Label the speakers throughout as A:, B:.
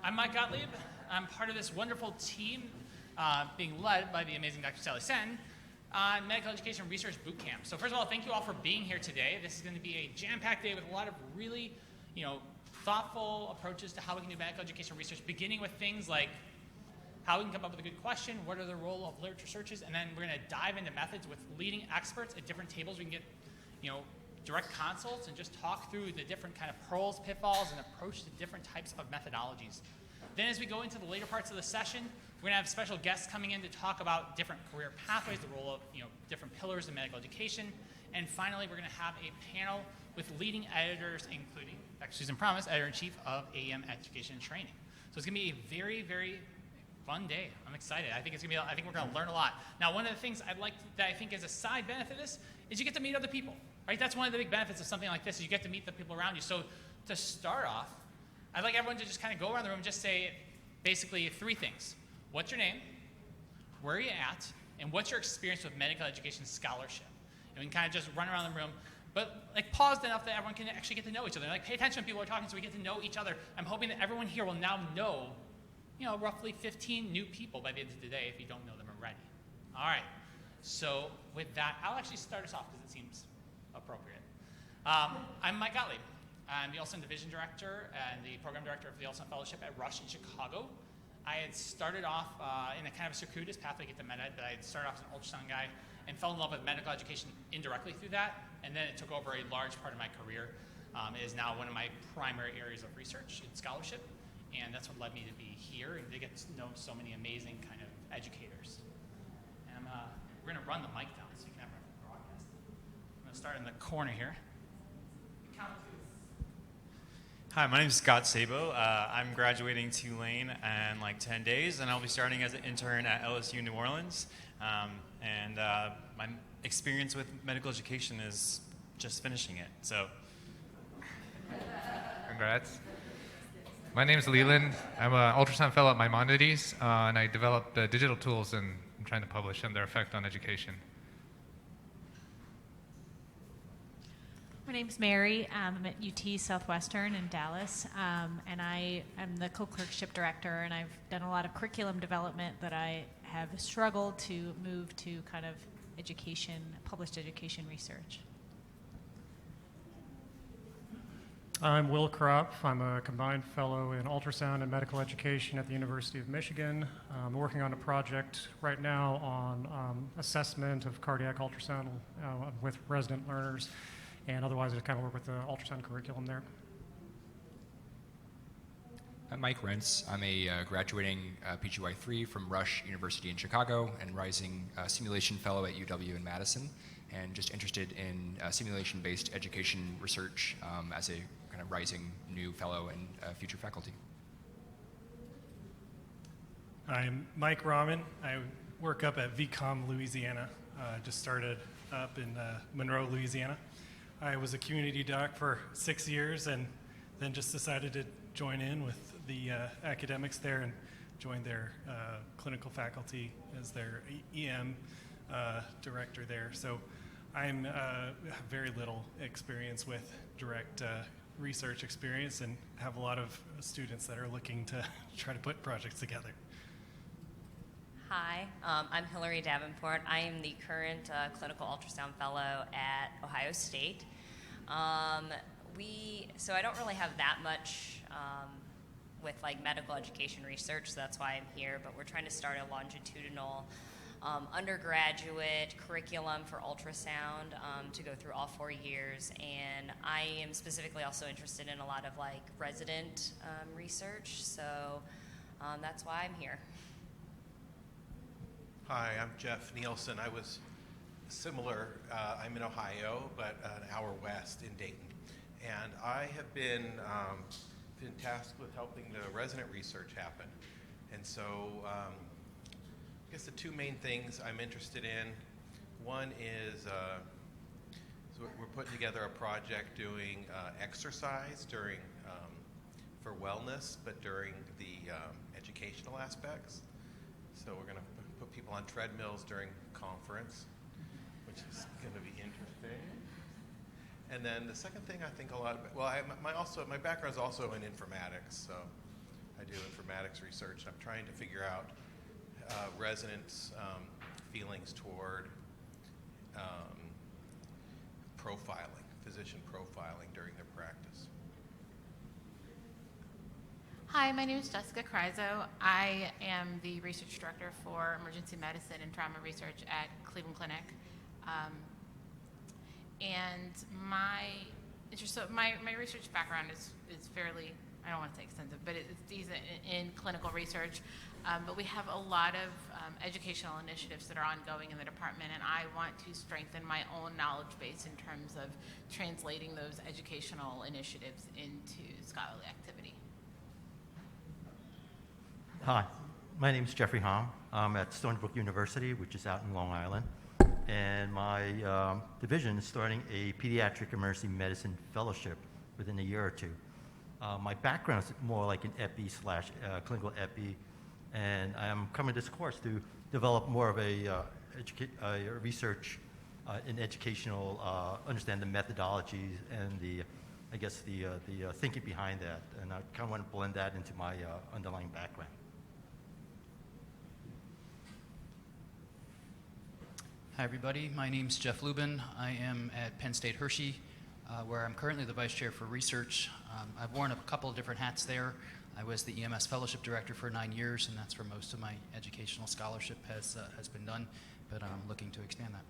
A: I'm Mike Gottlieb. I'm part of this wonderful team being led by the amazing Dr. Sally Santon on Medical Education Research Bootcamp. So first of all, thank you all for being here today. This is going to be a jam-packed day with a lot of really, thoughtful approaches to how we can do medical education research, beginning with things like how we can come up with a good question, what are the role of literature searches, and then we're going to dive into methods with leading experts at different tables. We can get, direct consults and just talk through the different kind of pearls, pitfalls, and approach to different types of methodologies. Then as we go into the later parts of the session, we're going to have special guests coming in to talk about different career pathways, the role of different pillars in medical education. And finally, we're going to have a panel with leading editors, including Dr. Susan Promise, Editor-in-Chief of AEM Education and Training. So it's going to be a very, very fun day. I'm excited. I think we're going to learn a lot. Now, one of the things that I think is a side benefit of this is you get to meet other people, right? That's one of the big benefits of something like this is you get to meet the people around you. So to start off, I'd like everyone to just kind of go around the room and just say basically three things. What's your name? Where are you at? And what's your experience with medical education scholarship? And we can kind of just run around the room, but pause enough that everyone can actually get to know each other. Pay attention when people are talking so we get to know each other. I'm hoping that everyone here will now know, roughly 15 new people by the end of the day if you don't know them already. All right. So with that, I'll actually start us off because it seems appropriate. I'm Mike Gottlieb. I'm the Nielsen Division Director and the Program Director of the Nielsen Fellowship at Rush in Chicago. I had started off in a kind of a circuitous pathway to get to med ed, but I had started off as an ultrasound guy and fell in love with medical education indirectly through that, and then it took over a large part of my career. It is now one of my primary areas of research and scholarship, and that's what led me to be here and to get to know so many amazing kind of educators. And we're going to run the mic down so you can have a broadcast. I'm going to start in the corner here. Count to.
B: Hi, my name is Scott Sabo. I'm graduating Tulane in 10 days, and I'll be starting as an intern at LSU New Orleans. My experience with medical education is just finishing it, so.
C: Congrats. My name is Leland. I'm an ultrasound fellow at Maimonides, and I developed digital tools, and I'm trying to publish on their effect on education.
D: My name's Mary. I'm at UT Southwestern in Dallas, and I am the co-clerkship director, and I've done a lot of curriculum development that I have struggled to move to kind of published education research.
E: I'm Will Kropp. I'm a combined fellow in ultrasound and medical education at the University of Michigan. I'm working on a project right now on assessment of cardiac ultrasound with resident learners. And otherwise, I kind of work with the ultrasound curriculum there.
F: I'm Mike Rentz. I'm a graduating PGY3 from Rush University in Chicago and rising simulation fellow at UW in Madison, and just interested in simulation-based education research as a kind of rising new fellow and future faculty.
G: I'm Mike Rahman. I work up at VCOM, Louisiana. Just started up in Monroe, Louisiana. I was a community doc for 6 years and then just decided to join in with the academics there and joined their clinical faculty as their EM director there. So I'm have very little experience with direct research experience and have a lot of students that are looking to try to put projects together.
H: Hi, I'm Hilary Davenport. I am the current clinical ultrasound fellow at Ohio State. So I don't really have that much with medical education research, so that's why I'm here, but we're trying to start a longitudinal undergraduate curriculum for ultrasound to go through all 4 years, and I am specifically also interested in a lot of resident research, so that's why I'm here.
I: Hi, I'm Jeff Nielsen. I was similar. I'm in Ohio, but an hour west in Dayton. And I have been tasked with helping the resident research happen. And so I guess the two main things I'm interested in, one is so we're putting together a project doing exercise during for wellness, but during the educational aspects. So we're going to put people on treadmills during conference, which is going to be interesting. And then the second thing I think a lot about, well, my background is also in informatics, so I do informatics research. I'm trying to figure out residents' feelings toward profiling, physician profiling during their practice.
J: Hi, my name is Jessica Criso. I am the research director for emergency medicine and trauma research at Cleveland Clinic. And my research background is fairly, I don't want to say extensive, but it's decent in clinical research. But we have a lot of educational initiatives that are ongoing in the department, and I want to strengthen my own knowledge base in terms of translating those educational initiatives into scholarly activity.
K: Hi, my name is Jeffrey Hahn. I'm at Stony Brook University, which is out in Long Island. And my division is starting a pediatric emergency medicine fellowship within a year or two. My background is more like an epi / clinical epi, and I'm coming to this course to develop more of a research in educational, understand the methodologies and the thinking behind that. And I kind of want to blend that into my underlying background.
L: Hi, everybody. My name's Jeff Lubin. I am at Penn State Hershey, where I'm currently the vice chair for research. I've worn a couple of different hats there. I was the EMS fellowship director for 9 years, and that's where most of my educational scholarship has been done, but I'm looking to expand that.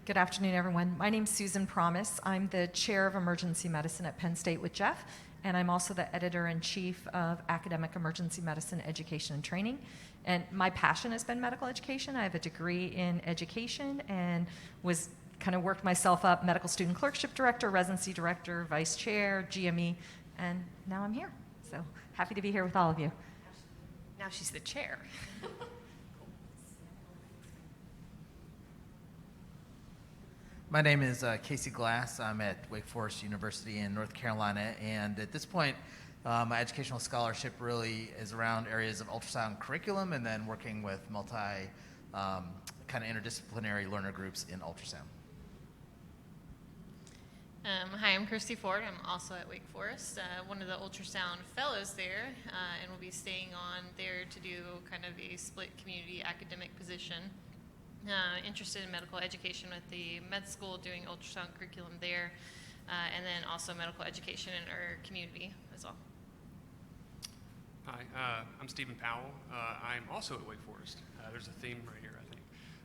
M: Good afternoon, everyone. My name's Susan Promise. I'm the chair of emergency medicine at Penn State with Jeff, and I'm also the editor-in-chief of Academic Emergency Medicine Education and Training. And my passion has been medical education. I have a degree in education and was kind of worked myself up, medical student clerkship director, residency director, vice chair, GME, and now I'm here. So happy to be here with all of you.
J: Now she's the chair.
N: My name is Casey Glass. I'm at Wake Forest University in North Carolina, and at this point, my educational scholarship really is around areas of ultrasound curriculum and then working with multi kind of interdisciplinary learner groups in ultrasound.
O: Hi, I'm Kirsty Ford. I'm also at Wake Forest, one of the ultrasound fellows there, and will be staying on there to do kind of a split community academic position. Interested in medical education with the med school, doing ultrasound curriculum there, and then also medical education in our community as well.
P: Hi, I'm Stephen Powell. I'm also at Wake Forest. There's a theme right here, I think.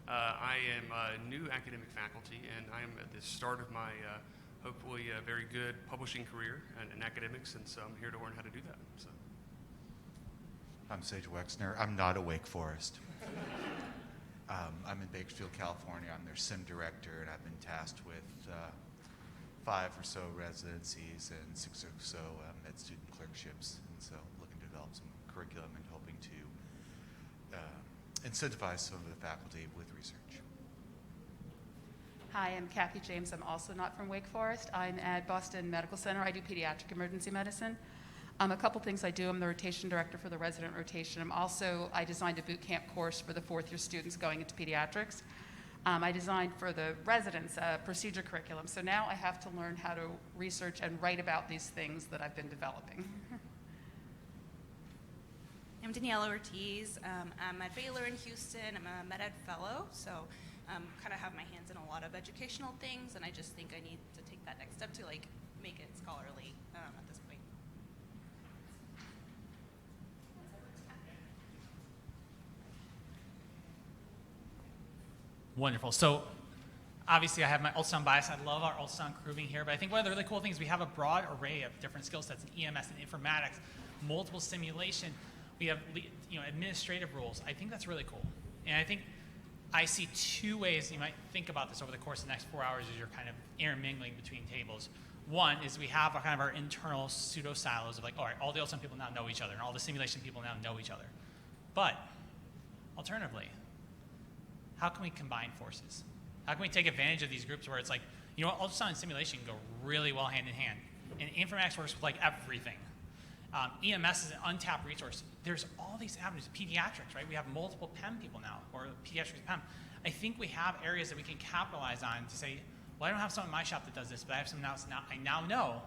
P: I am a new academic faculty, and I am at the start of my hopefully a very good publishing career in academics, and so I'm here to learn how to do that. So.
Q: I'm Sage Wexner. I'm not at Wake Forest. I'm in Bakersfield, California. I'm their SIM director, and I've been tasked with 5 or so residencies and 6 or so med student clerkships, and so looking to develop some curriculum and hoping to incentivize some of the faculty with research.
R: Hi, I'm Kathy James. I'm also not from Wake Forest. I'm at Boston Medical Center. I do pediatric emergency medicine. A couple things I do. I'm the rotation director for the resident rotation. I designed a boot camp course for the 4th-year students going into pediatrics. I designed for the residents a procedure curriculum. So now I have to learn how to research and write about these things that I've been developing.
S: I'm Daniela Ortiz. I'm at Baylor in Houston. I'm a med ed fellow, so kind of have my hands in a lot of educational things, and I just think I need to take that next step to make it scholarly at this point.
A: Wonderful. So obviously I have my ultrasound bias. I love our ultrasound crew being here, but I think one of the really cool things is we have a broad array of different skill sets in EMS and informatics, multiple simulation. We have administrative roles. I think that's really cool. And I think I see 2 ways you might think about this over the course of the next 4 hours as you're kind of intermingling between tables. One is we have kind of our internal pseudo silos of all right, all the ultrasound people now know each other, and all the simulation people now know each other. But alternatively, how can we combine forces? How can we take advantage of these groups where it's ultrasound and simulation go really well hand in hand, and informatics works with everything. EMS is an untapped resource. There's all these avenues. Pediatrics, right? We have multiple PEM people now, or pediatrics PEM. I think we have areas that we can capitalize on to say, well, I don't have someone in my shop that does this, but I have someone else now I now know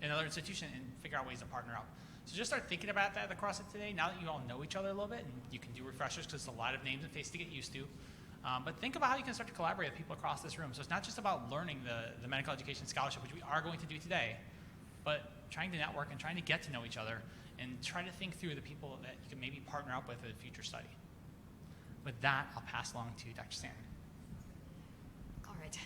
A: another institution and figure out ways to partner up. So just start thinking about that across it today, now that you all know each other a little bit, and you can do refreshers because it's a lot of names and faces to get used to. But think about how you can start to collaborate with people across this room. So it's not just about learning the medical education scholarship, which we are going to do today, but trying to network and trying to get to know each other and try to think through the people that you can maybe partner up with in a future study. With that, I'll pass along to Dr. Santon.
T: All right.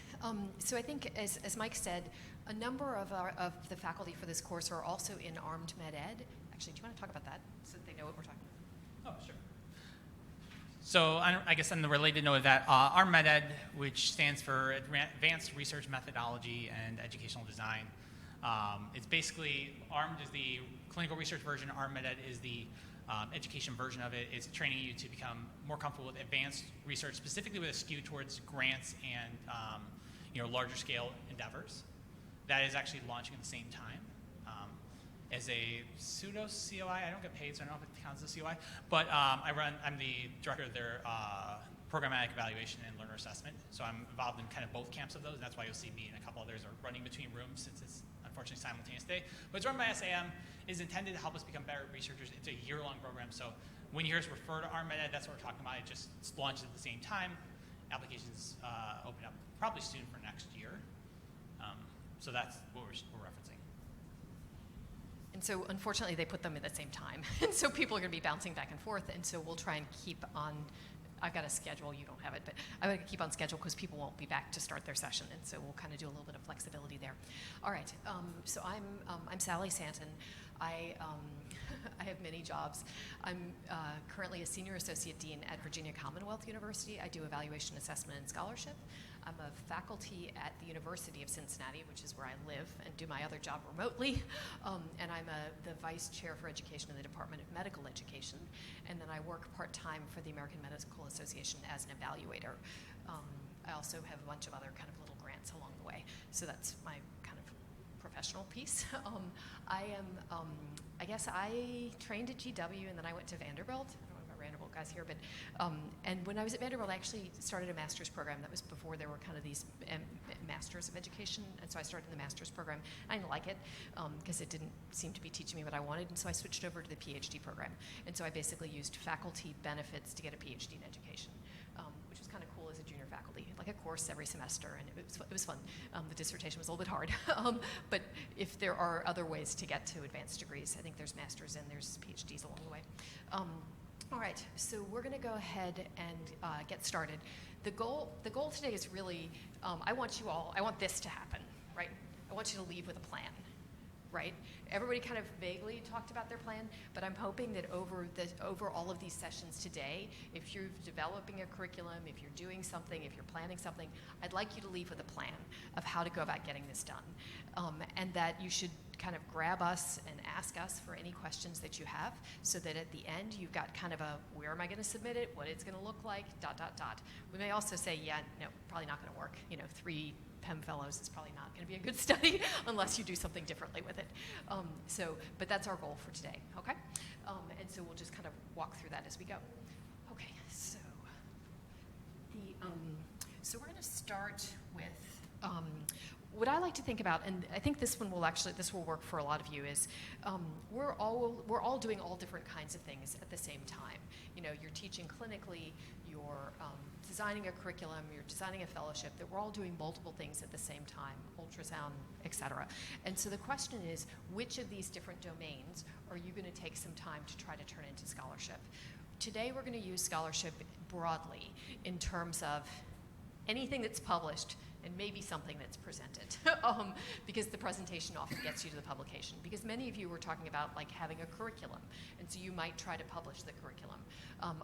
T: So I think, as Mike said, a number of the faculty for this course are also in armed med ed. Actually, do you want to talk about that so that they know what we're talking about?
A: Oh, sure. So I guess on the related note of that, armed med ed, which stands for Advanced Research Methodology and Educational Design, it's basically armed is the clinical research version, armed med ed is the education version of it. It's training you to become more comfortable with advanced research, specifically with a skew towards grants and larger scale endeavors. That is actually launching at the same time as a pseudo COI. I don't get paid, so I don't know if it counts as a COI. But I'm the director of their programmatic evaluation and learner assessment. So I'm involved in kind of both camps of those. And that's why you'll see me and a couple others are running between rooms since it's unfortunately simultaneous day. But it's run by SAEM. Is intended to help us become better researchers. It's a year-long program. So when you hear us refer to armed med ed, that's what we're talking about. It just launches at the same time. Applications open up probably soon for next year. So that's what we're referencing.
T: And so unfortunately they put them at the same time. And so people are going to be bouncing back and forth. And so we'll try and keep on, I've got a schedule, you don't have it, but I'm going to keep on schedule because people won't be back to start their session. And so we'll kind of do a little bit of flexibility there. All right, so I'm Sally Santon. I have many jobs. I'm currently a senior associate dean at Virginia Commonwealth University. I do evaluation, assessment, and scholarship. I'm a faculty at the University of Cincinnati, which is where I live and do my other job remotely. And I'm the vice chair for education in the Department of Medical Education. And then I work part-time for the American Medical Association as an evaluator. I also have a bunch of other kind of little grants along the way. So that's my kind of professional piece. I guess I trained at GW and then I went to Vanderbilt. I don't know if my Vanderbilt guys here, but and when I was at Vanderbilt, I actually started a master's program. That was before there were kind of these masters of education, and so I started the master's program. I didn't like it because it didn't seem to be teaching me what I wanted, and so I switched over to the PhD program. And so I basically used faculty benefits to get a PhD in education, which was kind of cool as a junior faculty, like a course every semester, and it was fun. The dissertation was a little bit hard, but if there are other ways to get to advanced degrees, I think there's masters and there's PhDs along the way. All right, so we're going to go ahead and get started. The goal today is really, I want this to happen, right? I want you to leave with a plan, right? Everybody kind of vaguely talked about their plan, but I'm hoping that over all of these sessions today, if you're developing a curriculum, if you're doing something, if you're planning something, I'd like you to leave with a plan of how to go about getting this done, and that you should kind of grab us and ask us for any questions that you have, so that at the end you've got kind of a, where am I going to submit it, what it's going to look like, ... We may also say, yeah, no, probably not going to work. 3 PEM fellows is probably not going to be a good study unless you do something differently with it. But that's our goal for today, okay? And so we'll just kind of walk through that as we go. Okay, so we're going to start with what I like to think about, and I think this will work for a lot of you, is we're all doing all different kinds of things at the same time. You're teaching clinically, you're designing a curriculum, you're designing a fellowship, that we're all doing multiple things at the same time, ultrasound, et cetera. And so the question is, which of these different domains are you going to take some time to try to turn into scholarship? Today we're going to use scholarship broadly in terms of anything that's published and maybe something that's presented, because the presentation often gets you to the publication. Because many of you were talking about like having a curriculum, and so you might try to publish the curriculum.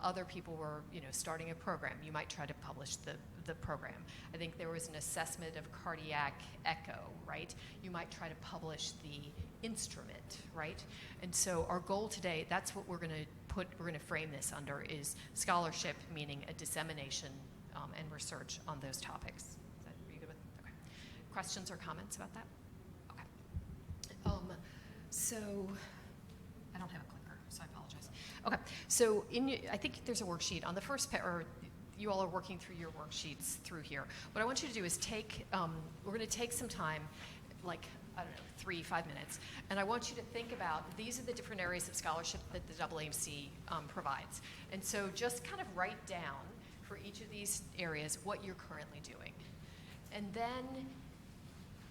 T: Other people were, starting a program. You might try to publish the program. I think there was an assessment of cardiac echo, right? You might try to publish the instrument, right? And so our goal today, that's what we're going to frame this under, is scholarship, meaning a dissemination and research on those topics. Questions or comments about that? Okay. So I don't have a clicker, so I apologize. Okay. So I think there's a worksheet on the first or you all are working through your worksheets through here. What I want you to do is we're going to take some time, like I don't know, 3-5 minutes. And I want you to think about, these are the different areas of scholarship that the AAMC provides. And so just kind of write down for each of these areas what you're currently doing. And then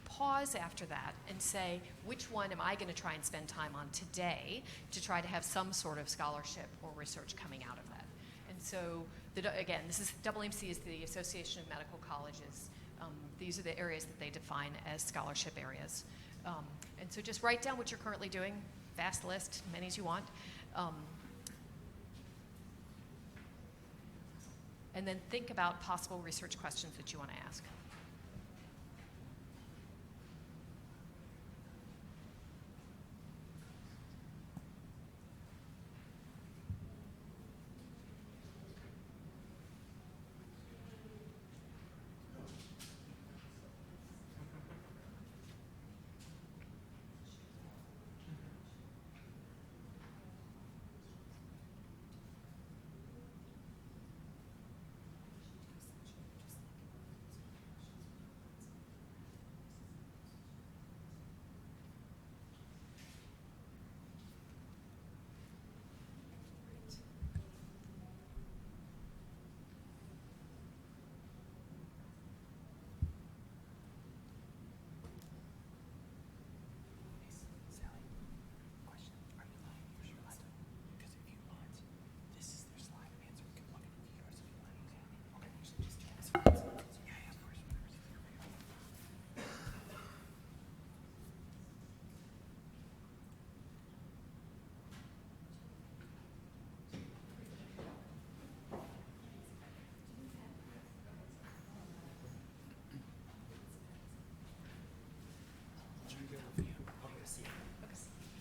T: pause after that and say, which one am I going to try and spend time on today to try to have some sort of scholarship or research coming out of that? And so, again, this is AAMC is the Association of Medical Colleges. These are the areas that they define as scholarship areas. And so just write down what you're currently doing, fast list, many as you want. And then think about possible research questions that you want to ask.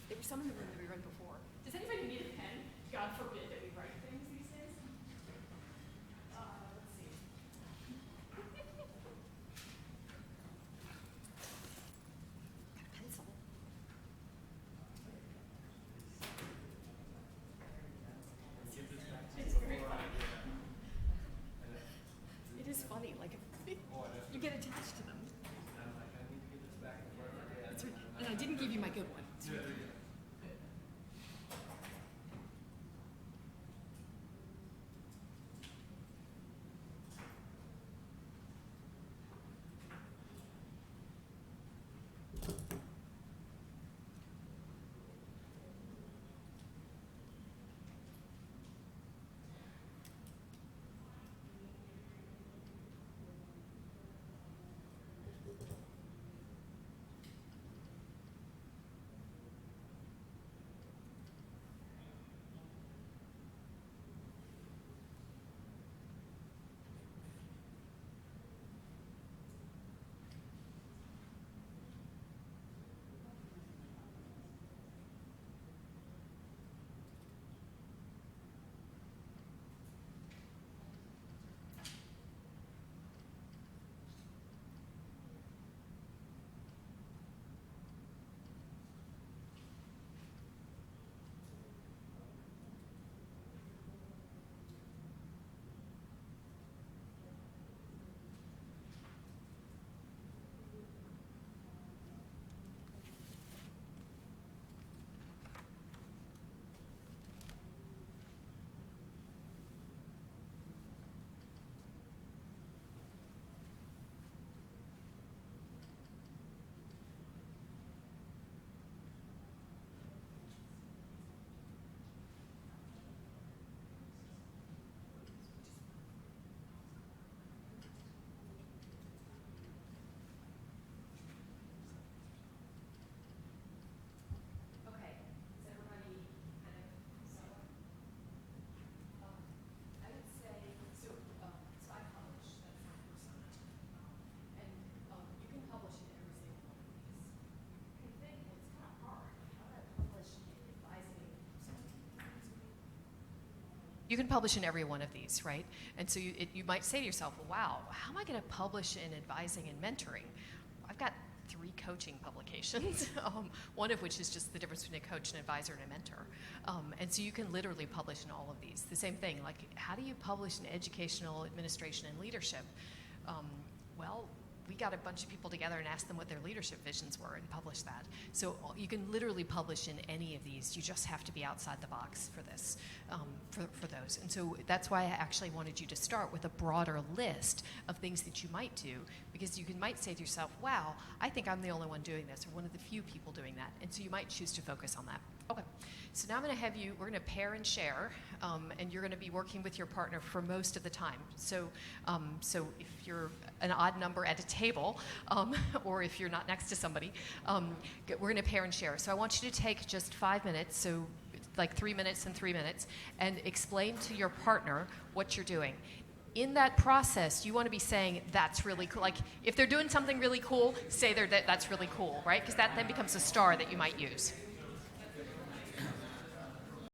T: There was some in the room that we read before. Does anybody need a pen? God forbid that we write things these days. Let's see. Got a pencil. It's very funny. It is funny. Like, you get attached to them. It's right. And I didn't give you my good one. It's right there. You can publish in every one of these, right? And so you might say to yourself, well, wow, how am I going to publish in advising and mentoring? I've got 3 coaching publications, one of which is just the difference between a coach, an advisor, and a mentor. And so you can literally publish in all of these. The same thing, like how do you publish in educational, administration, and leadership? Well, we got a bunch of people together and asked them what their leadership visions were and published that. So you can literally publish in any of these. You just have to be outside the box for this, for those. And so that's why I actually wanted you to start with a broader list of things that you might do, because you might say to yourself, wow, I think I'm the only one doing this, or one of the few people doing that. And so you might choose to focus on that. Okay, so now I'm going to have you, we're going to pair and share, and you're going to be working with your partner for most of the time. So, so if you're an odd number at a table, or if you're not next to somebody, we're going to pair and share. So I want you to take just 5 minutes, so like 3 minutes and 3 minutes, and explain to your partner what you're doing. In that process, you want to be saying, that's really cool. Like, if they're doing something really cool, say that's really cool, right? Because that then becomes a star that you might use.